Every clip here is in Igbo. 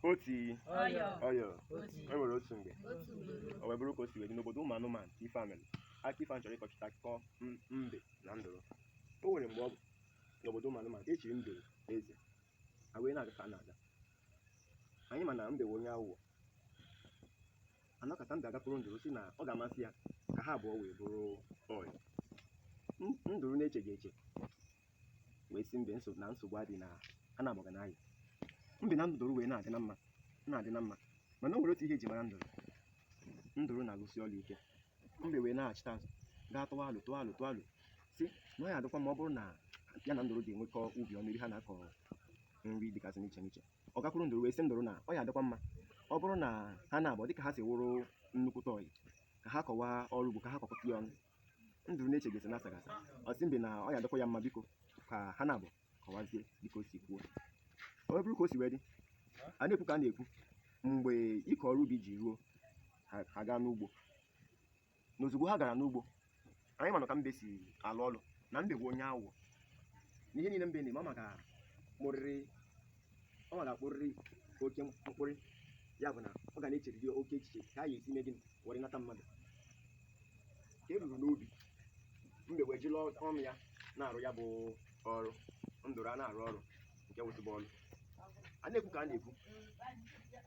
oti ọyọ enwere otu mgbe o wee bụrụ ka o si wee dị n'obodo ụmụ anụmanụ ife amere aka ife chọrọ ịkọchịta akụkọ mbe na nduru. O nwere mgbe ọ bụ n'obodo ụmụ anụmanụ echiri nduru eze a wee na-aga ka a na-aga anyị ma na mbe wee onye aghụghọ anọkọta mbe agakwuru nduru si na ọ ga-amasị ya ka ha abụọ wee bụrụ ọyị. Nduru na-echeghị eche wee si mbe na nsogbu adị na ha na-agbaga n'ahịa. Mbe na nduru wee na-adị na mma mana o nwere otu ihe eji mara nduru na-agụsi ọrụ ike. Mbe wee na-achịta azụ gaa tụwa alụ si na ọ ya adịkwa ma ọ bụrụ na ya na nduru ga-enwekọ ubi ọnụ ebe ha na-akọ nri dịgasị n'iche n'iche. Ọ gakwuru nduru wee sị nduru na ọ ya adịkwa mma ọ bụrụ na ha na-abụọ dịka ha si wụrụ nnukwute ọyị ka ha kọwaa ọrụ ugbo ka ha kọkọta ya ọnụ. Nduru na-echegesi na asagasa ọ sị mbe na ọ ya adịkwa ya mma biko ka ha na-abụ kọwazie dịka o si kwuo. Ọ bụrụ ka o si wee dị a na-ekwu ka a na-ekwu mgbe ịkọ ọrụ ubi ji ruo ha gaa n'ugbo n'ozugbo ha gara n'ugbo anyị manụ ka mbe si alụ ọrụ na mbe bụ onye aghụghọ n'ihe niile mbe na-eme ọ maka akpụrịrị oke mkpụrụ ya bụ na ọ ga na-echeriri oke echiche ka a ga-esi mee gịnị were nata mmadụ ka e ruru n'obi mbe wee jiri ọnụ ya na-arụ ya bụ ọrụ nduru a na-arụ ọrụ nke wụtụba ọrụ. A na-ekwu ka a na-ekwu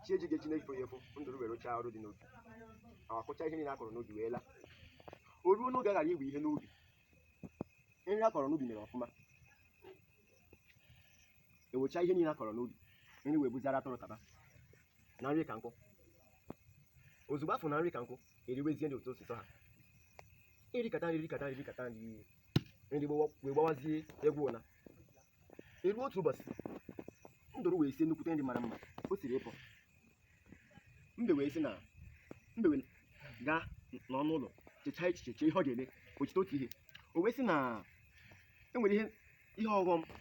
chi ejighị echi na-efo ya efo nduru were rụchaa ọrụ dị n'obi akụcha ihe niile a kọrọ n'obi wee laa. O ruo n'oge a ghara iwe ihe n'ubi nri a kọrọ n'ubi mere ọfụma ewechaa ihe niile a kọrọ n'ubi nri wee bụziara atụrụ taba na nri ka nkụ. Ozugbo afọ na nri ka nkụ eriwezie ndị otu osisi ha erikata nri nri wee gbawazie egwu ụna. Eruo otu ụbọchị nduru wee sie nnukwute nri mara mma o siri ịpụ. Mbe wee gaa n'ọnụ ụlọ chechaa echiche chee ihe ọ ga-eme ochite otu ihe o wee sị na enwere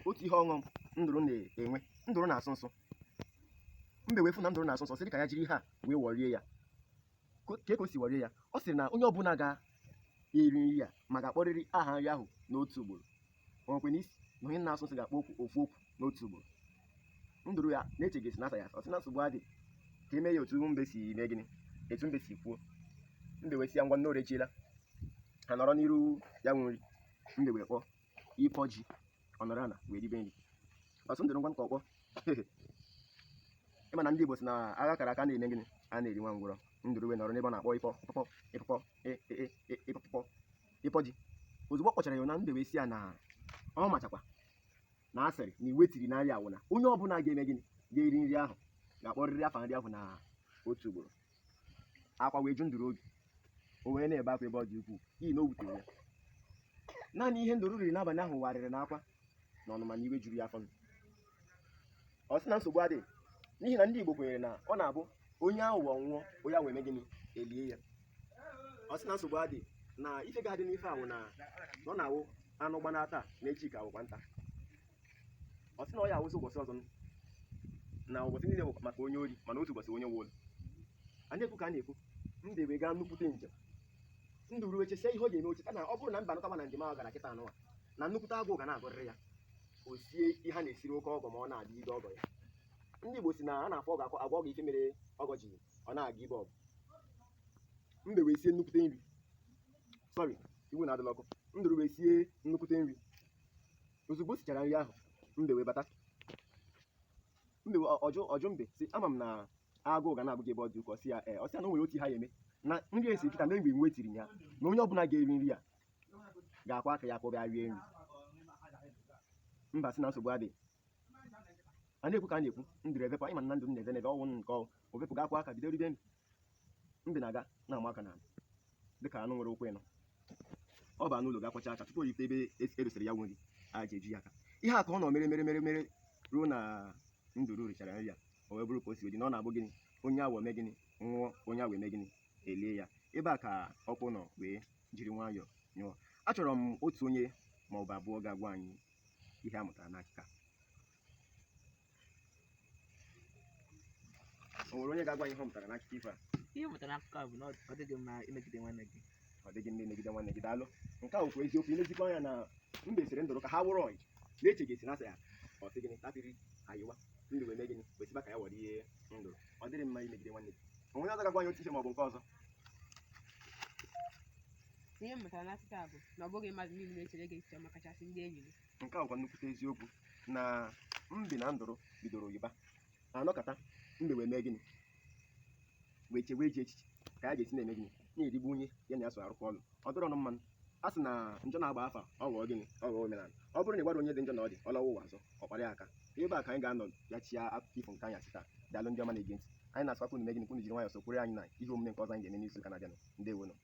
otu ihe ọghọm nduru na-enwe. Nduru na-asụ nsụ. Mbe wee fụ na nduru na-asụ nsọ sịrị ka ya jiri ha wee wọrie ya. Ka o si wọrie ya ọ sịrị na onye ọbụla ga-eri nri ya ma ga-akpọrịrị aha nri ahụ n'otu ugboro o nwekwe n'isi na onye na-asụ nsị ga-akpọ ofu okwu n'otu ugboro. Nduru ya na-echegesi na asa ya ọ sị na nsogbu adị ka eme ya otu mbe si mee gịnị etu mbe si kwuo. Mbe wee si ya ngwa nne orechiela ha nọrọ n'iru ya nwe nri. Mbe wee kpọọ ịpọ ji ọ nọrọ ala wee ribe nri ọsọ nduru ngwa nke ọkpọ ịma na ndị Igbo si na agha kara aka na-eme gịnị a na-eri nwa ngwụrọ. Nduru wee nọrọ n'ebe ọ na-akpọ ịpọ ji. Ozugbo ọ kpọchara ya na mbe wee si ya na ọ machakwa na asịrị na iwe tiri na nri awụ na onye ọbụla ga-eme gịnị ga-eri nri ahụ ga-akpọrịrị afa nri ahụ na otu ugboro. Akwa wee ju nduru obi o wee na-ebe akwa ebe ọ dị ukwuu n'ihi na o wutere ya. Naanị ihe nduru riri n'abalị ahụ warịrị n'akwa na ọnụma na iwe juru ya afọ. Ọ sị na nsogbu adịghị n'ihi na ndị Igbo kwenyere na ọ na-abụ onye aghụghọ nwụọ onye ahụ eme gịnị elie ya. Ọ sị na nsogbu adịghị na ife ga-adị n'ife ahụ na ọ na-awụ anụ gbana taa na echi ka awụkwa nta. Ọ sị na ọ ya awụzi ụbọchị ọzọ na ụbọchị niile bụ maka onye ori mana otu ụbọchị onye nwe ụlọ. A na-ekwu ka a na-ekwu mbe wee gaa nnukwute njem. Nduru wee chesie ihe ọ ga-eme ocheta na ọ bụrụ na mba anụkwa na njem ahụ gara kịta anụwa na nnukwute agụụ ga na-agụrịrị ya o sie ihe a na-esiri oke ọgọ ma ọ na-adị ibe ọgọ ya. Ndị Igbo si na a na-afọ ọgọ agwa ọgọ ife mere ọgọ ji ọ na-aga ibe ọgụ. Mbe wee sie nnukwute nri iwu na-adịla ọkụ. Nduru wee sie nnukwute nri. Ozugbo o sichara nri ahụ mbe wee bata. Mbe ọjụ mbe si ama m na agụụ ga na-agụ gị ebe ọ dị ukwuu. Ọ sị ya ọ sị ya na o nwere otu ha ya eme na nri esi kịta na mgbe nwe tiri ya na onye ọbụla ga-eri nri ya ga-akwa aka ya ka ọ bịa rie nri. Mba sị na nsogbu adịghị. A na-ekwu ka a na-ekwu nduru evepụ ịma na nduru na-eve n'ebe ọnwụ nke o vepụ ga akwa aka bido ribe nri. Mbe na-aga na-ama aka n'ala dịka anụ nwere ụkwụ ịnọ. Ọ baa n'ụlọ ga-akwacha aka tupu o rite ebe edosere ya nri a ga eju ya aka. Ihe a ka ọ nọ mere ruo na nduru richara nri ya o wee bụrụ ka o si dị na ọ na-abụ gịnị onye awọ mee gịnị nwụọ onye awọ eme gịnị elie ya. Ebe a ka ọkpụ nọ wee jiri nwayọọ nyụọ. Achọrọ m otu onye ma ọ bụ abụọ ga-agwa anyị ihe a mụtara n'akụkọ a. O nwere onye ga-agwa anyị ihe ọ mụtara n'akụkọ ifo a? Ihe mụtara n'akụkọ a bụ na ọ dịghị mma imegide nwanne gị. Ọ dịghị mma imegide nwanne gị. Daalụ. Nke a bụkwa eziokwu. Imezikwa anya na mbe siri nduru ka ha wụrụ ọyị na-echeghị esi na asa ya ọ sị gịnị tapịrị ayịwa ndụ wee mee gịnị wesiba ka ya were ihe ndụ ọ dịrị mma imegide nwanne gị onwe ọzọ gakwa anya otu ihe ma ọ bụ nke ọzọ ihe m mụtara n'akụkọ a bụ na ọ bụghị mmadụ niile na-echere gị echiche ọma kachasị ndị enyi gị. nke a bụkwa nnukwute eziokwu na mbi na ndụrụ bidoro oyiba anọkọta mbe wee mee gịnị wee chewe eji echiche ka ya ga-esi na-eme gịnị na-erigbu onye ya na ya so arụkọ ọrụ ọ dịrọ ọnụ mmanụ a sị na njọ na-agba afa ọ ghọọ gịnị ọ ghọọ omenala ọ bụrụ na ị gwara onye dị njọ na ọ dị ọ lawa ụwa azọ ọ kpara ya aka ebe a ka anyị ga-anọ ya chia akụkọ ifo nke anyị asị taa daalụ ndị ọma na-ege ntị anyị na-asịkwa unu mee gịnị unu jiri nwayọọ sokwere anyị na ihe omume nke ọzọ anyị ga-eme n'izu ụka na-abịanụ ndewonụ